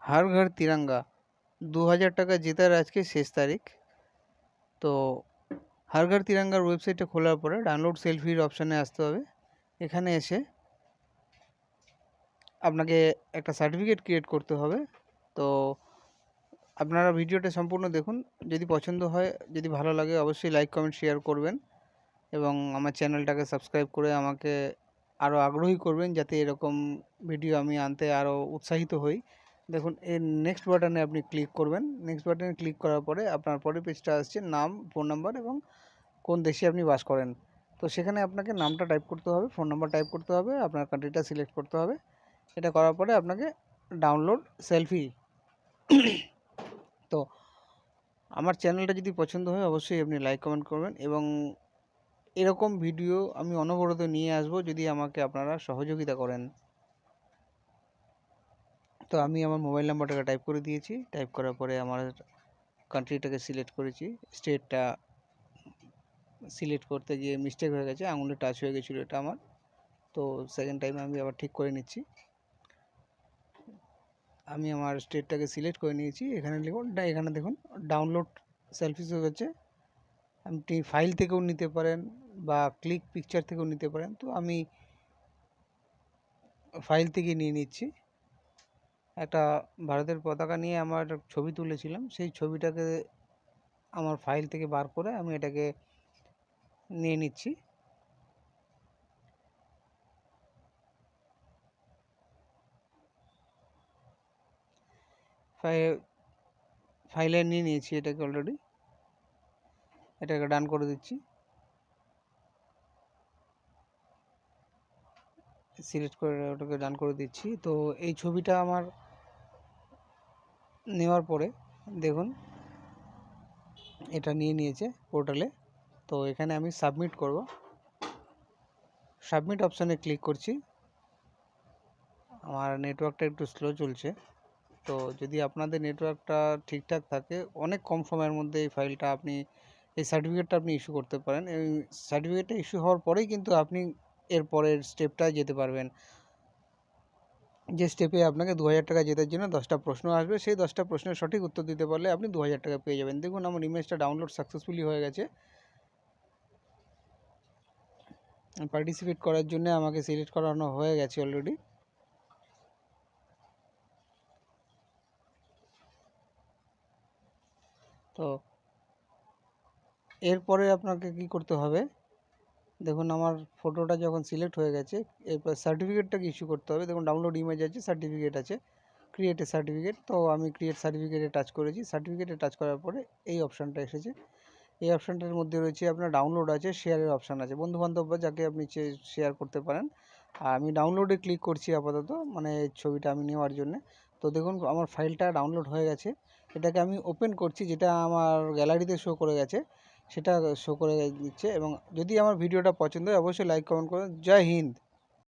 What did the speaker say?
हर घर तिरंगा 2000 টাকা জেতার আজকে শেষ তারিখ। তো হর ঘর তিরঙ্গার ওয়েবসাইটটা খোলার পরে ডাউনলোড সেলফির অপশানে আসতে হবে। এখানে এসে আপনাকে একটা সার্টিফিকেট ক্রিয়েট করতে হবে। তো আপনারা ভিডিওটা সম্পূর্ণ দেখুন, যদি পছন্দ হয়, যদি ভালো লাগে অবশ্যই লাইক কমেন্ট শেয়ার করবেন এবং আমার চ্যানেলটাকে সাবস্ক্রাইব করে আমাকে আরও আগ্রহী করবেন, যাতে এরকম ভিডিও আমি আনতে আরও উৎসাহিত হই। দেখুন, এর নেক্সট বাটনে আপনি ক্লিক করবেন। নেক্সট বাটনে ক্লিক করার পরে আপনার পরের পেজটা আসছে নাম, ফোন নাম্বার এবং কোন দেশে আপনি বাস করেন। তো সেখানে আপনাকে নামটা টাইপ করতে হবে, ফোন নাম্বার টাইপ করতে হবে, আপনার কান্ট্রিটা সিলেক্ট করতে হবে। এটা করার পরে আপনাকে ডাউনলোড সেলফি। তো আমার চ্যানেলটা যদি পছন্দ হয় অবশ্যই আপনি লাইক কমেন্ট করবেন এবং এরকম ভিডিও আমি অনবরত নিয়ে আসব যদি আমাকে আপনারা সহযোগিতা করেন। তো আমি আমার মোবাইল নাম্বারটাকে টাইপ করে দিয়েছি। টাইপ করার পরে আমার কান্ট্রিটাকে সিলেক্ট করেছি। স্টেটটা সিলেক্ট করতে গিয়ে মিস্টেক হয়ে গেছে, আঙুলে টাচ হয়ে গেছিলো এটা আমার। তো সেকেন্ড টাইম আমি আবার ঠিক করে নিচ্ছি। আমি আমার স্টেটটাকে সিলেক্ট করে নিয়েছি। এখানে লিখুন, এখানে দেখুন ডাউনলোড সেলফিস হয়ে গেছে। আপনি ফাইল থেকেও নিতে পারেন বা ক্লিক পিকচার থেকেও নিতে পারেন। তো আমি ফাইল থেকে নিয়ে নিচ্ছি। একটা ভারতের পতাকা নিয়ে আমার ছবি তুলেছিলাম, সেই ছবিটাকে আমার ফাইল থেকে বার করে আমি এটাকে নিয়ে নিচ্ছি। ফাইলে নিয়ে নিয়েছি এটাকে অলরেডি। এটাকে ডান করে দিচ্ছি, সিলেক্ট করে ওটাকে ডান করে দিচ্ছি। তো এই ছবিটা আমার নেওয়ার পরে দেখুন এটা নিয়ে নিয়েছে পোর্টালে। তো এখানে আমি সাবমিট করব। সাবমিট অপশানে ক্লিক করছি। আমার নেটওয়ার্কটা একটু স্লো চলছে, তো যদি আপনাদের নেটওয়ার্কটা ঠিকঠাক থাকে অনেক কম সময়ের মধ্যে এই ফাইলটা আপনি, এই সার্টিফিকেটটা আপনি ইস্যু করতে পারেন। এই সার্টিফিকেটটা ইস্যু হওয়ার পরেই কিন্তু আপনি এর পরের স্টেপটায় যেতে পারবেন, যে স্টেপে আপনাকে 2000 টাকা জেতার জন্য 10টা প্রশ্ন আসবে। সেই 10টা প্রশ্নের সঠিক উত্তর দিতে পারলে আপনি 2000 টাকা পেয়ে যাবেন। দেখুন আমার ইমেজটা ডাউনলোড সাকসেসফুলি হয়ে গেছে। পার্টিসিপেট করার জন্য আমাকে সিলেক্ট করানো হয়ে গেছে অলরেডি। তো এরপরে আপনাকে কি করতে হবে, দেখুন আমার ফটোটা যখন সিলেক্ট হয়ে গেছে, এরপর সার্টিফিকেটটাকে ইস্যু করতে হবে। দেখুন ডাউনলোড ইমেজ আছে, সার্টিফিকেট আছে, ক্রিয়েট এ সার্টিফিকেট। তো আমি ক্রিয়েট সার্টিফিকেটে টাচ করেছি। সার্টিফিকেটে টাচ করার পরে এই অপশানটা এসেছে। এই অপশানটার মধ্যে রয়েছে আপনার ডাউনলোড আছে, শেয়ারের অপশান আছে, বন্ধুবান্ধব বা যাকে আপনি শেয়ার করতে পারেন। আর আমি ডাউনলোডে ক্লিক করছি আপাতত, মানে ছবিটা আমি নেওয়ার জন্য। তো দেখুন আমার ফাইলটা ডাউনলোড হয়ে গেছে। এটাকে আমি ওপেন করছি, যেটা আমার গ্যালারিতে শো করে গেছে সেটা শো করে দিচ্ছে। এবং যদি আমার ভিডিওটা পছন্দ হয় অবশ্যই লাইক কমেন্ট করুন। জয় হিন্দ।